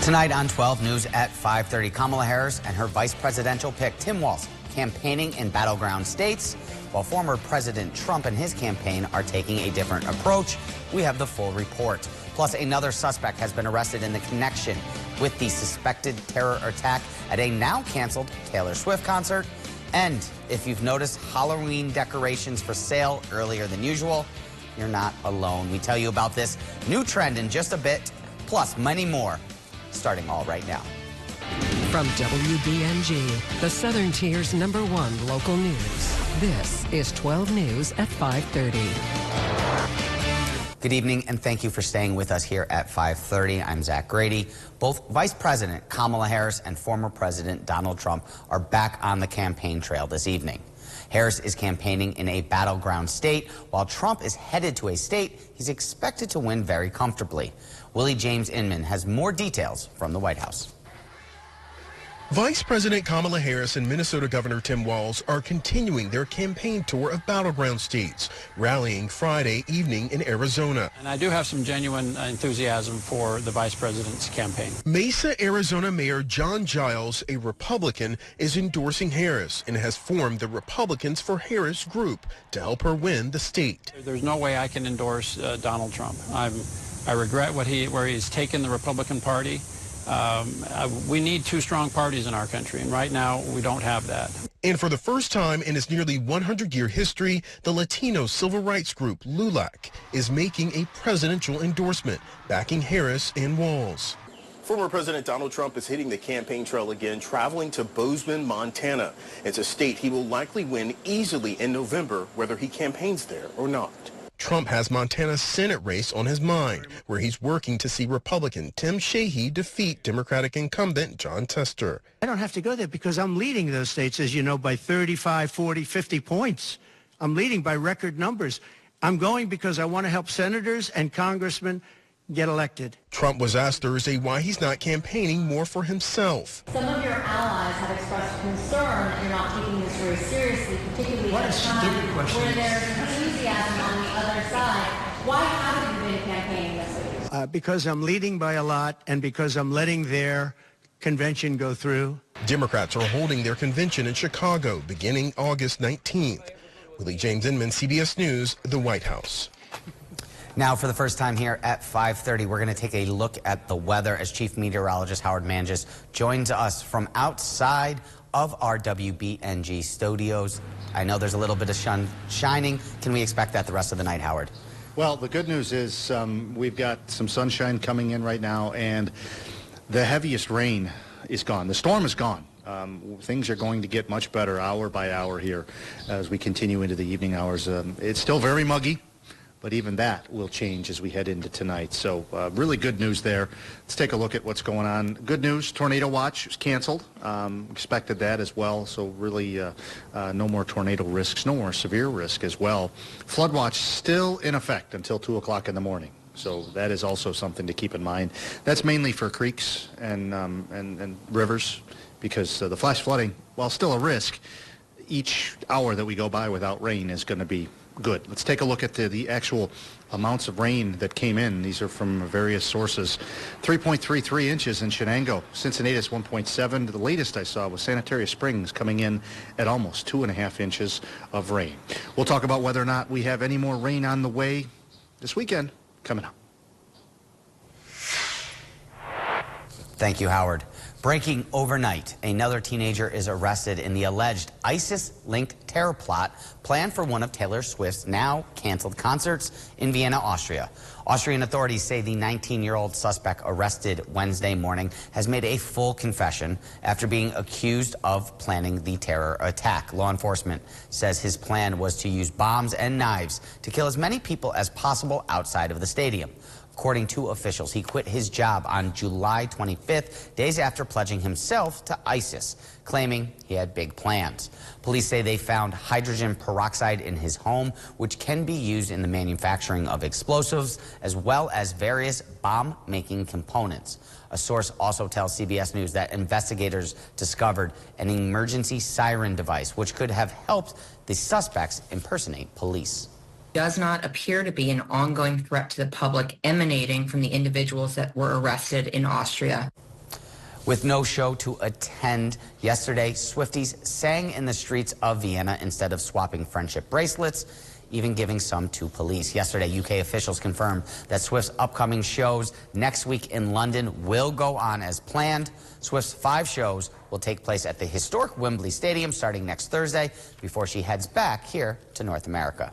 Tonight on 12 News at 5:30, Kamala Harris and her vice presidential pick, Tim Walz, campaigning in battleground states, while former President Trump and his campaign are taking a different approach. We have the full report. Plus, another suspect has been arrested in the connection with the suspected terror attack at a now-canceled Taylor Swift concert. And if you've noticed Halloween decorations for sale earlier than usual, you're not alone. We tell you about this new trend in just a bit, plus many more, starting all right now. From WBNG, the Southern Tier's #1 local news. This is 12 News at 5:30. Good evening, and thank you for staying with us here at 5:30. I'm Zach Grady. Both Vice President Kamala Harris and former President Donald Trump are back on the campaign trail this evening. Harris is campaigning in a battleground state, while Trump is headed to a state he's expected to win very comfortably. Willie James Inman has more details from the White House. Vice President Kamala Harris and Minnesota Governor Tim Walz are continuing their campaign tour of battleground states, rallying Friday evening in Arizona. And I do have some genuine enthusiasm for the vice president's campaign. Mesa, Arizona Mayor John Giles, a Republican, is endorsing Harris and has formed the Republicans for Harris group to help her win the state. There's no way I can endorse Donald Trump. I regret where he's taken the Republican Party. We need two strong parties in our country, and right now we don't have that. And for the first time in its nearly 100-year history, the Latino civil rights group LULAC is making a presidential endorsement, backing Harris and Walz. Former President Donald Trump is hitting the campaign trail again, traveling to Bozeman, Montana. It's a state he will likely win easily in November, whether he campaigns there or not. Trump has Montana's Senate race on his mind, where he's working to see Republican Tim Sheehy defeat Democratic incumbent John Tester. I don't have to go there because I'm leading those states, as you know, by 35, 40, 50 points. I'm leading by record numbers. I'm going because I want to help senators and congressmen get elected. Trump was asked Thursday why he's not campaigning more for himself. Some of your allies have expressed concern that you're not taking this very seriously, particularly at a time where there's enthusiasm on the other side. Why haven't you been campaigning this week? Because I'm leading by a lot and because I'm letting their convention go through. Democrats are holding their convention in Chicago beginning August 19th. Willie James Inman, CBS News, the White House. Now, for the first time here at 5:30, we're going to take a look at the weather as Chief Meteorologist Howard Manges joins us from outside of our WBNG studios. I know there's a little bit of sun shining. Can we expect that the rest of the night, Howard? Well, the good news is we've got some sunshine coming in right now, and the heaviest rain is gone. The storm is gone. Things are going to get much better hour by hour here as we continue into the evening hours. It's still very muggy, but even that will change as we head into tonight. So really good news there. Let's take a look at what's going on. Good news, tornado watch is canceled. Expected that as well. So really no more tornado risks, no more severe risk as well. Flood watch still in effect until 2 o'clock in the morning. So that is also something to keep in mind. That's mainly for creeks and rivers, because the flash flooding, while still a risk, each hour that we go by without rain is going to be good. Let's take a look at the actual amounts of rain that came in. These are from various sources. 3.33 inches in Shenango. Cincinnati 1.7. The latest I saw was Sanitarium Springs coming in at almost 2.5 inches of rain. We'll talk about whether or not we have any more rain on the way this weekend coming up. Thank you, Howard. Breaking overnight, another teenager is arrested in the alleged ISIS-linked terror plot planned for one of Taylor Swift's now-canceled concerts in Vienna, Austria. Austrian authorities say the 19-year-old suspect arrested Wednesday morning has made a full confession after being accused of planning the terror attack. Law enforcement says his plan was to use bombs and knives to kill as many people as possible outside of the stadium. According to officials, he quit his job on July 25th, days after pledging himself to ISIS, claiming he had big plans. Police say they found hydrogen peroxide in his home, which can be used in the manufacturing of explosives, as well as various bomb-making components. A source also tells CBS News that investigators discovered an emergency siren device, which could have helped the suspects impersonate police. Does not appear to be an ongoing threat to the public emanating from the individuals that were arrested in Austria. With no show to attend yesterday, Swifties sang in the streets of Vienna instead of swapping friendship bracelets, even giving some to police. Yesterday, UK officials confirmed that Swift's upcoming shows next week in London will go on as planned. Swift's 5 shows will take place at the historic Wembley Stadium starting next Thursday before she heads back here to North America.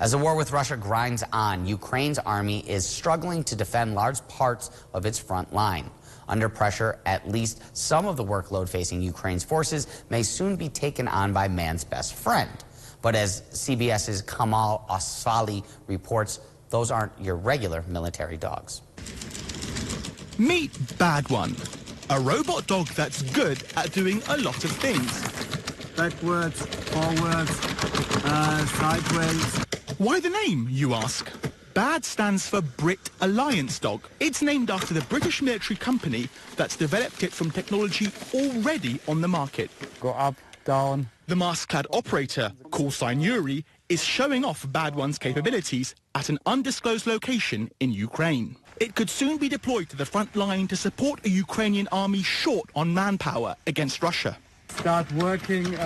As the war with Russia grinds on, Ukraine's army is struggling to defend large parts of its front line. Under pressure, at least some of the workload facing Ukraine's forces may soon be taken on by man's best friend. But as CBS's Kamal Asfali reports, those aren't your regular military dogs. Meet Bad One, a robot dog that's good at doing a lot of things. Backwards, forwards, sideways. Why the name, you ask? BAD stands for Brit Alliance Dog. It's named after the British military company that's developed it from technology already on the market. Go up, down. The mask-clad operator, call sign Yuri, is showing off Bad One's capabilities at an undisclosed location in Ukraine. It could soon be deployed to the front line to support a Ukrainian army short on manpower against Russia. Start working to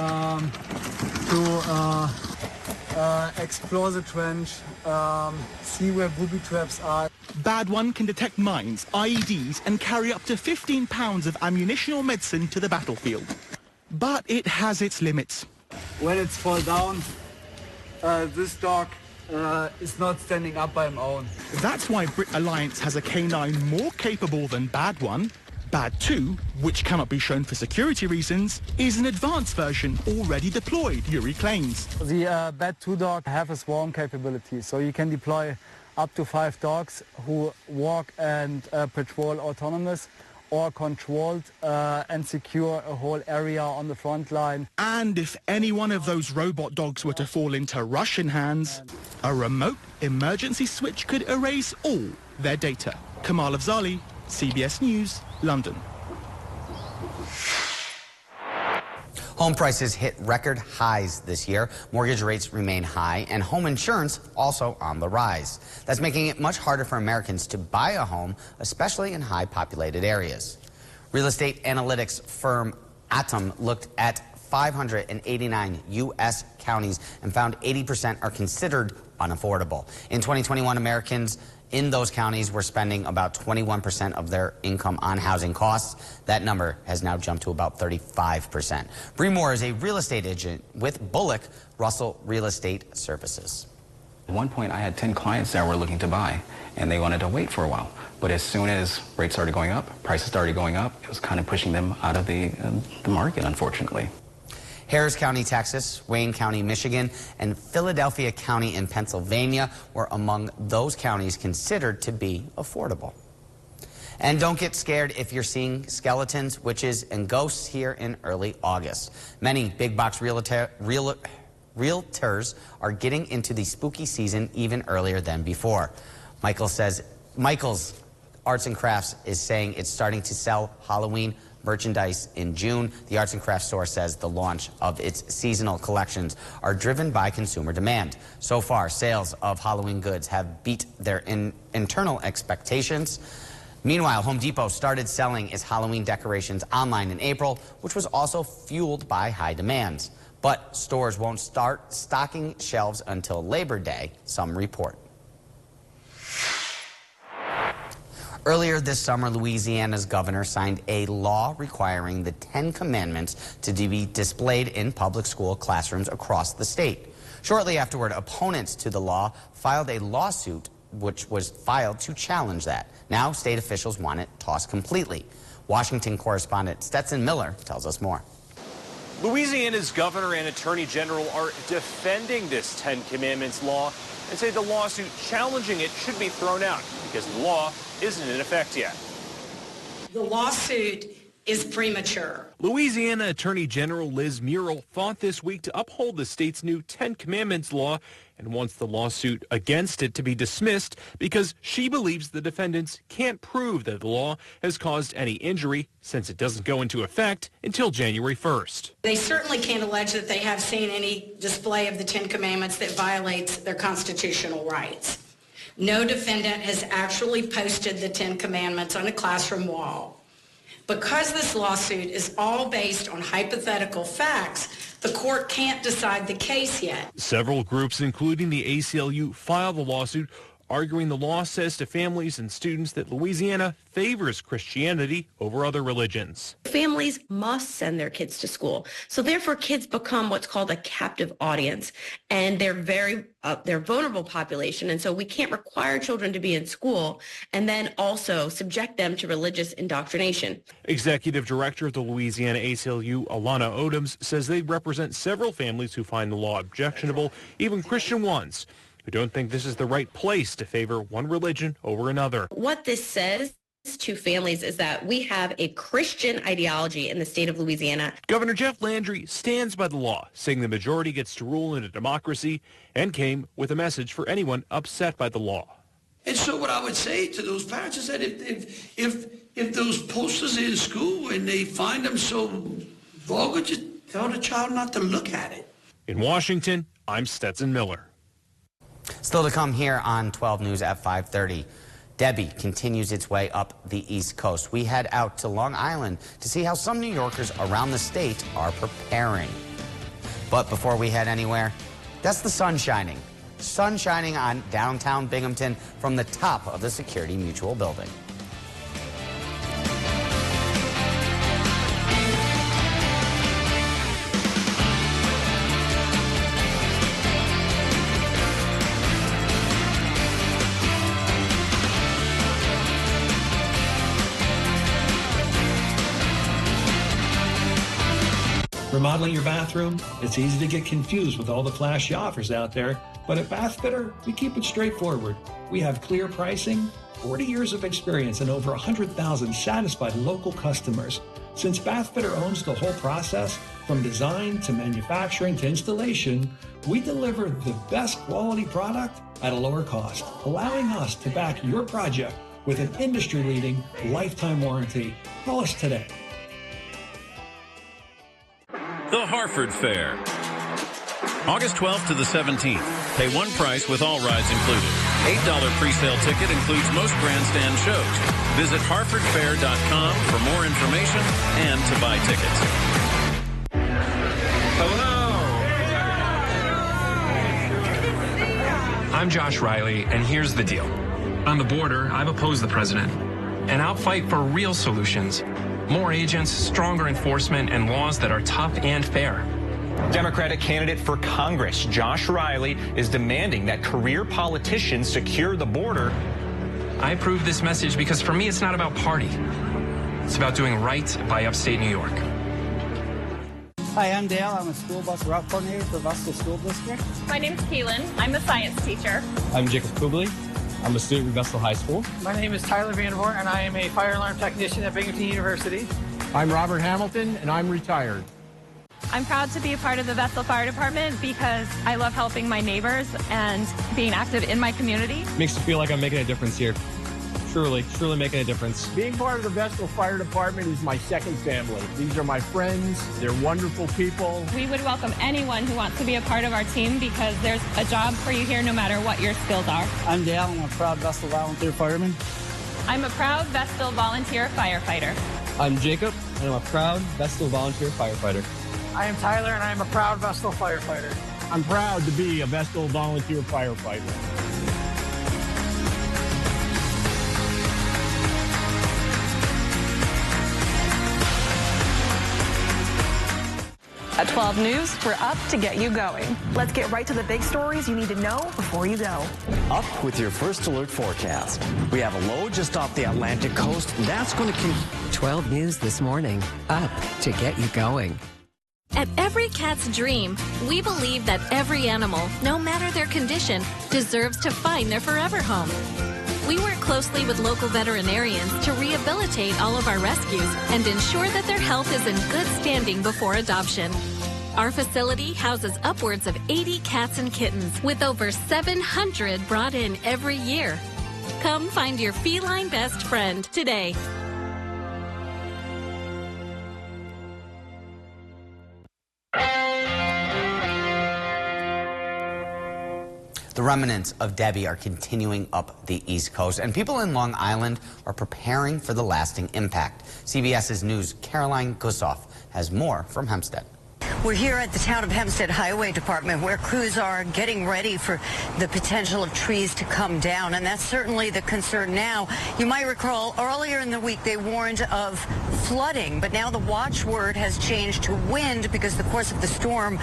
explore the trench, see where booby traps are. Bad One can detect mines, IEDs, and carry up to 15 pounds of ammunition or medicine to the battlefield. But it has its limits. When it's fall down, this dog is not standing up by his own. That's why Brit Alliance has a canine more capable than Bad One. Bad 2, which cannot be shown for security reasons, is an advanced version already deployed, Yuri claims. The Bad 2 dog have a swarm capability, so you can deploy up to 5 dogs who walk and patrol autonomous or controlled and secure a whole area on the front line. And if any one of those robot dogs were to fall into Russian hands, a remote emergency switch could erase all their data. Kamal Afzali, CBS News, London. Home prices hit record highs this year. Mortgage rates remain high, and home insurance also on the rise. That's making it much harder for Americans to buy a home, especially in high-populated areas. Real estate analytics firm Atom looked at 589 U.S. counties and found 80% are considered unaffordable. In 2021, Americans in those counties were spending about 21% of their income on housing costs. That number has now jumped to about 35%. Bree Moore is a real estate agent with Bullock Russell Real Estate Services. At one point, I had 10 clients that were looking to buy, and they wanted to wait for a while. But as soon as rates started going up, prices started going up, it was kind of pushing them out of the market, unfortunately. Harris County, Texas, Wayne County, Michigan, and Philadelphia County in Pennsylvania were among those counties considered to be affordable. And don't get scared if you're seeing skeletons, witches, and ghosts here in early August. Many big box realtors are getting into the spooky season even earlier than before. Michael's Arts and Crafts is saying it's starting to sell Halloween merchandise in June. The Arts and Crafts store says the launch of its seasonal collections are driven by consumer demand. So far, sales of Halloween goods have beat their internal expectations. Meanwhile, Home Depot started selling its Halloween decorations online in April, which was also fueled by high demand. But stores won't start stocking shelves until Labor Day, some report. Earlier this summer, Louisiana's governor signed a law requiring the 10 Commandments to be displayed in public school classrooms across the state. Shortly afterward, opponents to the law filed a lawsuit which was filed to challenge that. Now, state officials want it tossed completely. Washington correspondent Stetson Miller tells us more. Louisiana's governor and attorney general are defending this 10 Commandments law and say the lawsuit challenging it should be thrown out because the law isn't in effect yet. The lawsuit is premature. Louisiana Attorney General Liz Muriel fought this week to uphold the state's new 10 Commandments law and wants the lawsuit against it to be dismissed because she believes the defendants can't prove that the law has caused any injury since it doesn't go into effect until January 1st. They certainly can't allege that they have seen any display of the 10 Commandments that violates their constitutional rights. No defendant has actually posted the 10 Commandments on a classroom wall. Because this lawsuit is all based on hypothetical facts, the court can't decide the case yet. Several groups, including the ACLU, filed the lawsuit, arguing the law says to families and students that Louisiana favors Christianity over other religions. Families must send their kids to school. So therefore, kids become what's called a captive audience, and they're they're vulnerable population. And so we can't require children to be in school and then also subject them to religious indoctrination. Executive Director of the Louisiana ACLU, Alana Odoms, says they represent several families who find the law objectionable, even Christian ones, who don't think this is the right place to favor one religion over another. What this says to families is that we have a Christian ideology in the state of Louisiana. Governor Jeff Landry stands by the law, saying the majority gets to rule in a democracy, and came with a message for anyone upset by the law. And so what I would say to those parents is that if those posters are in school and they find them so vulgar, just tell the child not to look at it. In Washington, I'm Stetson Miller. Still to come here on 12 News at 5:30. Debbie continues its way up the East Coast. We head out to Long Island to see how some New Yorkers around the state are preparing. But before we head anywhere, that's the sun shining. Sun shining on downtown Binghamton from the top of the Security Mutual building. Remodeling your bathroom? It's easy to get confused with all the flashy offers out there, but at Bath Fitter, we keep it straightforward. We have clear pricing, 40 years of experience, and over 100,000 satisfied local customers. Since Bath Fitter owns the whole process, from design to manufacturing to installation, we deliver the best quality product at a lower cost, allowing us to back your project with an industry-leading lifetime warranty. Call us today. The Hartford Fair. August 12th to the 17th. Pay one price with all rides included. $8 pre-sale ticket includes most grandstand shows. Visit hartfordfair.com for more information and to buy tickets. I'm Josh Riley, and here's the deal. On the border, I've opposed the president, and I'll fight for real solutions. More agents, stronger enforcement, and laws that are tough and fair. Democratic candidate for Congress, Josh Riley, is demanding that career politicians secure the border. I approve this message because for me, it's not about party. It's about doing right by upstate New York. Hi, I'm Dale. I'm a school bus route coordinator for Vestal School District. My name's Keelan. I'm a science teacher. I'm Jacob Kubley. I'm a student at Vestal High School. My name is Tyler Vandervoort, and I am a fire alarm technician at Binghamton University. I'm Robert Hamilton, and I'm retired. I'm proud to be a part of the Vestal Fire Department because I love helping my neighbors and being active in my community. Makes me feel like I'm making a difference here. Truly making a difference. Being part of the Vestal Fire Department is my second family. These are my friends. They're wonderful people. We would welcome anyone who wants to be a part of our team because there's a job for you here no matter what your skills are. I'm Dale. I'm a proud Vestal volunteer fireman. I'm a proud Vestal volunteer firefighter. I'm Jacob, and I'm a proud Vestal volunteer firefighter. I am Tyler, and I am a proud Vestal firefighter. I'm proud to be a Vestal volunteer firefighter. At 12 News, we're up to get you going. Let's get right to the big stories you need to know before you go. Up with your first alert forecast. We have a low just off the Atlantic coast. That's going to 12 News this morning. Up to get you going. At Every Cat's Dream, we believe that every animal, no matter their condition, deserves to find their forever home. We work closely with local veterinarians to rehabilitate all of our rescues and ensure that their health is in good standing before adoption. Our facility houses upwards of 80 cats and kittens, with over 700 brought in every year. Come find your feline best friend today. The remnants of Debbie are continuing up the East Coast, and people in Long Island are preparing for the lasting impact. CBS's News' Caroline Gussoff has more from Hempstead. We're here at the Town of Hempstead Highway Department, where crews are getting ready for the potential of trees to come down, and that's certainly the concern now. You might recall earlier in the week they warned of flooding, but now the watchword has changed to wind because the course of the storm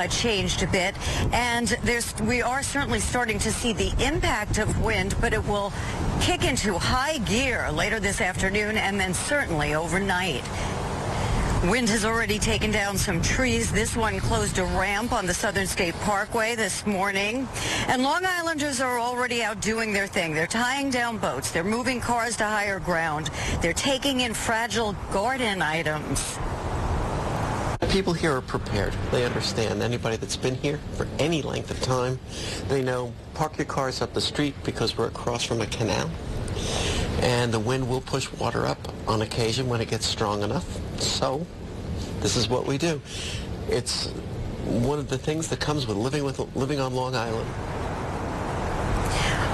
changed a bit, and we are certainly starting to see the impact of wind, but it will kick into high gear later this afternoon and then certainly overnight. Wind has already taken down some trees. This one closed a ramp on the Southern State Parkway this morning. And Long Islanders are already out doing their thing. They're tying down boats. They're moving cars to higher ground. They're taking in fragile garden items. People here are prepared. They understand. Anybody that's been here for any length of time, they know park your cars up the street because we're across from a canal. And the wind will push water up on occasion when it gets strong enough. So this is what we do. It's one of the things that comes with living on Long Island.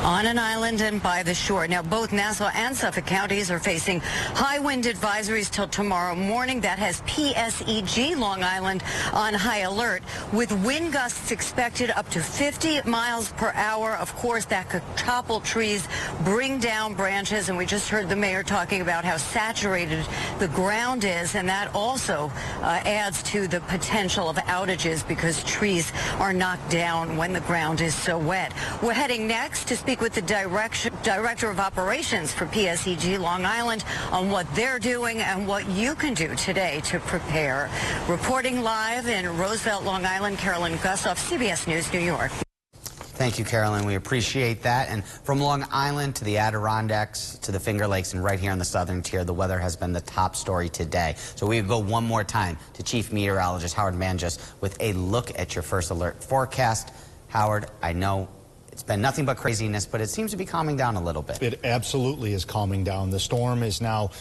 On an island and by the shore. Now, both Nassau and Suffolk counties are facing high wind advisories till tomorrow morning. That has PSEG Long Island on high alert, with wind gusts expected up to 50 miles per hour. Of course, that could topple trees, bring down branches, and we just heard the mayor talking about how saturated the ground is, and that also adds to the potential of outages because trees are knocked down when the ground is so wet. We're heading next to speak with the Director of Operations for PSEG Long Island on what they're doing and what you can do today to prepare. Reporting live in Roosevelt, Long Island, Caroline Gussoff, CBS News, New York. Thank you, Carolyn. We appreciate that. And from Long Island to the Adirondacks to the Finger Lakes and right here on the southern tier, the weather has been the top story today. So we go one more time to Chief Meteorologist Howard Manges with a look at your first alert forecast. Howard, I know it's been nothing but craziness, but it seems to be calming down a little bit. It absolutely is calming down. The storm is now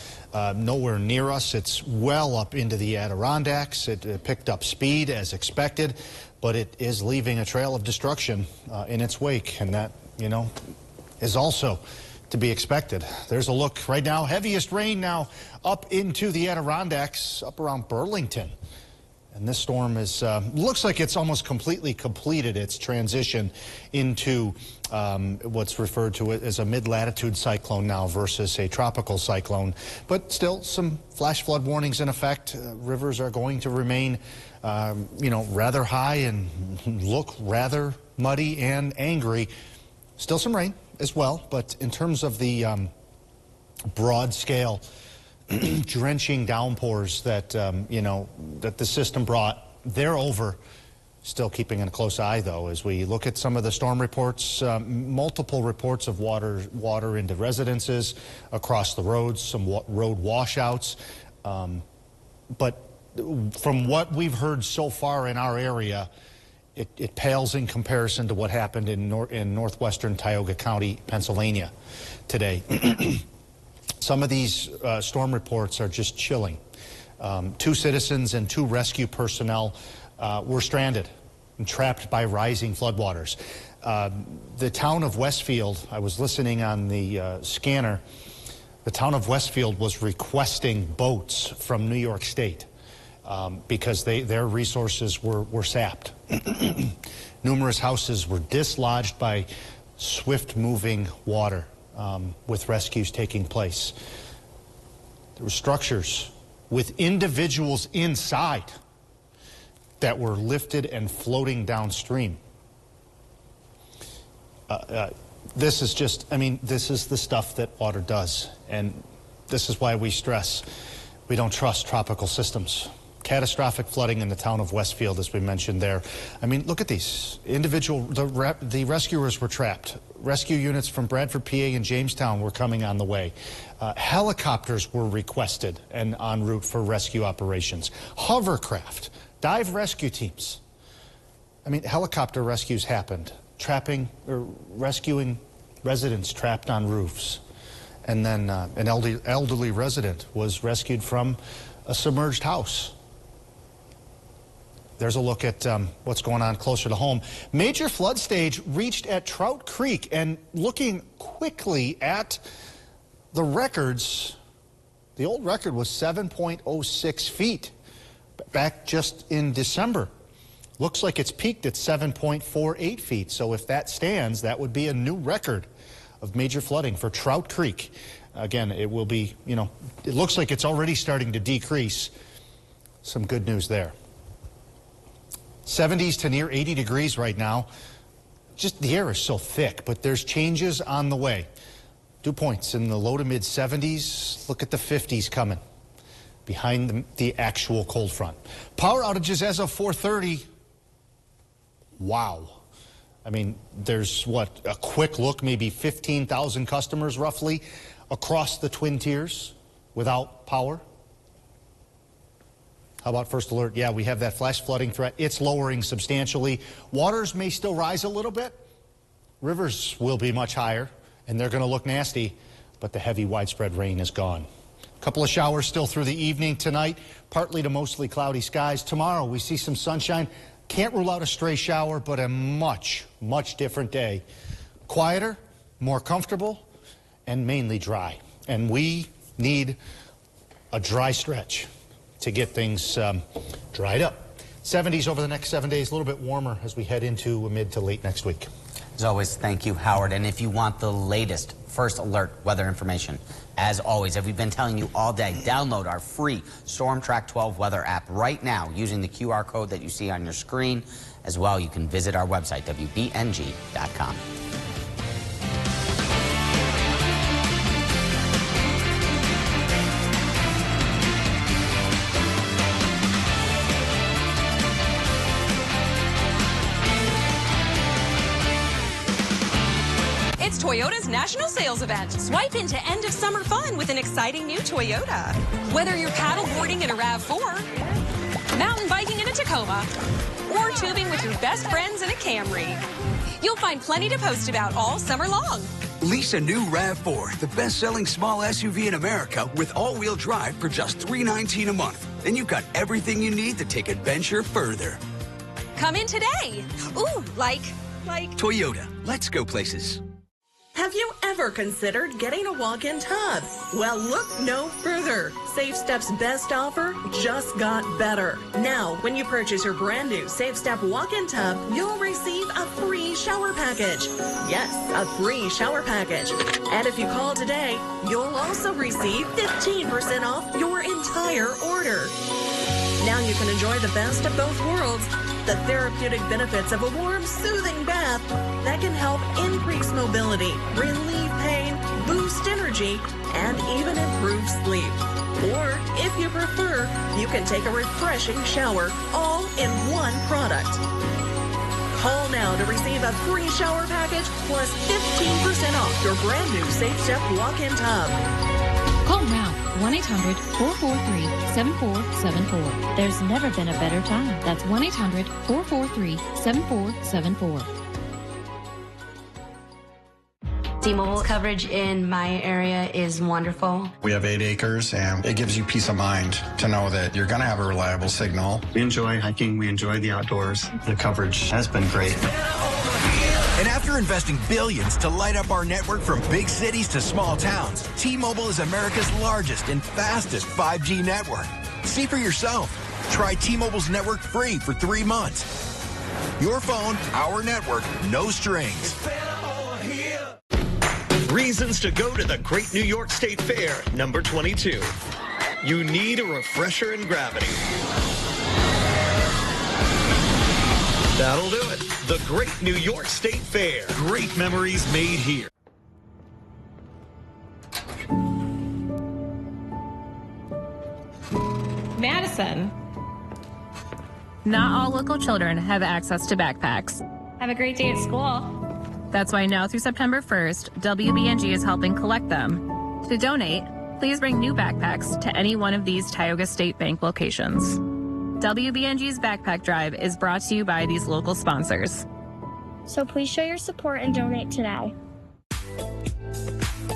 nowhere near us. It's well up into the Adirondacks. It picked up speed as expected, but it is leaving a trail of destruction in its wake, and that, you know, is also to be expected. There's a look right now. Heaviest rain now up into the Adirondacks, up around Burlington. And this storm is looks like it's almost completely completed its transition into what's referred to as a mid-latitude cyclone now versus a tropical cyclone. But still some flash flood warnings in effect. Rivers are going to remain, you know, rather high and look rather muddy and angry. Still some rain as well, but in terms of the broad scale drenching downpours that, you know, that the system brought, they're over. Still keeping a close eye, though, as we look at some of the storm reports, multiple reports of water into residences across the roads, some road washouts. But from what we've heard so far in our area, it pales in comparison to what happened in northwestern Tioga County, Pennsylvania today. Some of these storm reports are just chilling. 2 citizens and 2 rescue personnel were stranded and trapped by rising floodwaters. The town of Westfield, I was listening on the scanner, the town of Westfield was requesting boats from New York State because their resources were sapped. Numerous houses were dislodged by swift-moving water. With rescues taking place. There were structures with individuals inside that were lifted and floating downstream. This is just, I mean, this is the stuff that water does, and this is why we stress we don't trust tropical systems. Catastrophic flooding in the town of Westfield, as we mentioned there. I mean, look at these. The rescuers were trapped. Rescue units from Bradford, PA and Jamestown were coming on the way. Helicopters were requested and en route for rescue operations. Hovercraft, dive rescue teams. I mean, helicopter rescues happened. Rescuing residents trapped on roofs. And then an elderly resident was rescued from a submerged house. there's a look at what's going on closer to home. Major flood stage reached at Trout Creek, and looking quickly at the records, the old record was 7.06 feet back just in December. Looks like it's peaked at 7.48 feet. So if that stands, that would be a new record of major flooding for Trout Creek. Again, it will be, you know, it looks like it's already starting to decrease. Some good news there. 70s to near 80 degrees right now. Just the air is so thick, but there's changes on the way. Dew points in the low to mid 70s. Look at the 50s coming behind the actual cold front. Power outages as of 4:30. Wow. I mean, there's what, a quick look, maybe 15,000 customers roughly across the Twin Tiers without power. How about first alert? Yeah, we have that flash flooding threat. It's lowering substantially. Waters may still rise a little bit. Rivers will be much higher, and they're going to look nasty, but the heavy widespread rain is gone. A couple of showers still through the evening tonight, partly to mostly cloudy skies. Tomorrow we see some sunshine. Can't rule out a stray shower, but a much, much different day. Quieter, more comfortable, and mainly dry. And we need a dry stretch to get things dried up. 70s over the next 7 days, a little bit warmer as we head into mid to late next week. As always, thank you, Howard. And if you want the latest first alert weather information, as always, as we've been telling you all day, download our free Storm Track 12 weather app right now using the QR code that you see on your screen. As well, you can visit our website, WBNG.com. It's Toyota's national sales event. Swipe into end of summer fun with an exciting new Toyota. Whether you're paddleboarding in a RAV4, mountain biking in a Tacoma, or tubing with your best friends in a Camry, you'll find plenty to post about all summer long. Lease a new RAV4, the best-selling small SUV in America with all-wheel drive for just $319 a month. Then you've got everything you need to take adventure further. Come in today. Ooh, like Toyota, let's go places. Have you ever considered getting a walk-in tub? Well, look no further. Safe Step's best offer just got better. Now, when you purchase your brand new Safe Step walk-in tub, you'll receive a free shower package. Yes, a free shower package. And if you call today, you'll also receive 15% off your entire order. Now you can enjoy the best of both worlds. The therapeutic benefits of a warm, soothing bath that can help increase mobility, relieve pain, boost energy, and even improve sleep. Or, if you prefer, you can take a refreshing shower all in one product. Call now to receive a free shower package plus 15% off your brand new Safe Step walk-in tub. Call now, 1-800-443-7474. There's never been a better time. That's 1-800-443-7474. T-Mobile coverage in my area is wonderful. We have 8 acres, and it gives you peace of mind to know that you're going to have a reliable signal. We enjoy hiking. We enjoy the outdoors. The coverage has been great. And after investing billions to light up our network from big cities to small towns, T-Mobile is America's largest and fastest 5G network. See for yourself. Try T-Mobile's network free for 3 months. Your phone, our network, no strings. Reasons to go to the Great New York State Fair, number 22. You need a refresher in gravity. That'll do it. The Great New York State Fair. Great memories made here. Madison. Not all local children have access to backpacks. Have a great day at school. That's why now through September 1st, WBNG is helping collect them. To donate, please bring new backpacks to any one of these Tioga State Bank locations. WBNG's Backpack Drive is brought to you by these local sponsors. So please show your support and donate today.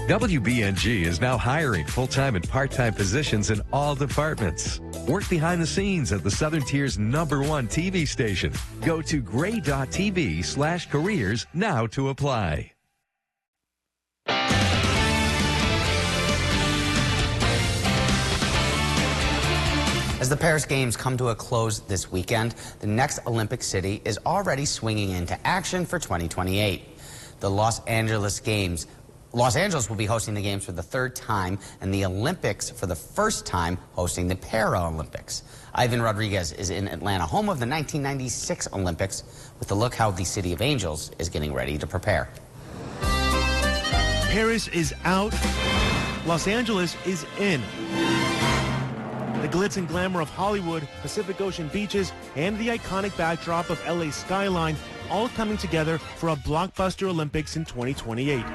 WBNG is now hiring full-time and part-time positions in all departments. Work behind the scenes at the Southern Tier's #1 TV station. Go to gray.tv/careers now to apply. As the Paris Games come to a close this weekend, the next Olympic city is already swinging into action for 2028. The Los Angeles will be hosting the Games for the third time, and the Olympics for the first time hosting the Paralympics. Ivan Rodriguez is in Atlanta, home of the 1996 Olympics, with a look how the City of Angels is getting ready to prepare. Paris is out. Los Angeles is in. The glitz and glamour of Hollywood, Pacific Ocean beaches, and the iconic backdrop of LA's skyline all coming together for a blockbuster Olympics in 2028.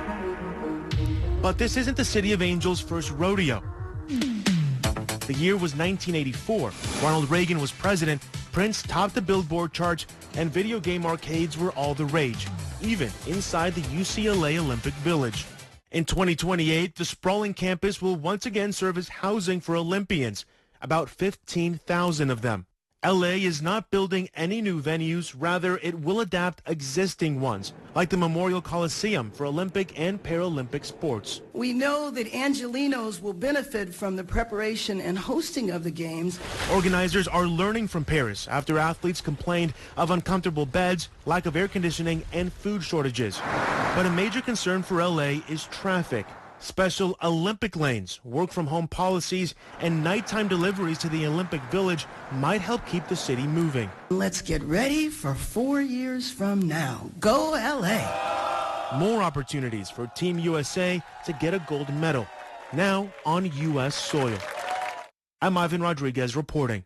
But this isn't the City of Angels' first rodeo. The year was 1984. Ronald Reagan was president, Prince topped the Billboard charts, and video game arcades were all the rage, even inside the UCLA Olympic Village. In 2028, the sprawling campus will once again serve as housing for Olympians, about 15,000 of them. LA is not building any new venues, rather it will adapt existing ones, like the Memorial Coliseum for Olympic and Paralympic sports. We know that Angelinos will benefit from the preparation and hosting of the Games. Organizers are learning from Paris after athletes complained of uncomfortable beds, lack of air conditioning, and food shortages. But a major concern for LA is traffic. Special Olympic lanes, work-from-home policies, and nighttime deliveries to the Olympic Village might help keep the city moving. Let's get ready for 4 years from now. Go LA! More opportunities for Team USA to get a gold medal, now on U.S. soil. I'm Ivan Rodriguez reporting.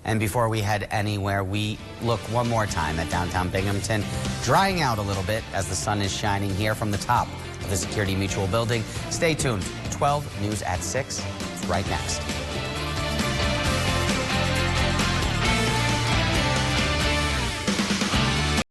And before we head anywhere, we look one more time at downtown Binghamton, drying out a little bit as the sun is shining here from the top of the Security Mutual building. Stay tuned. 12 News at 6 is right next.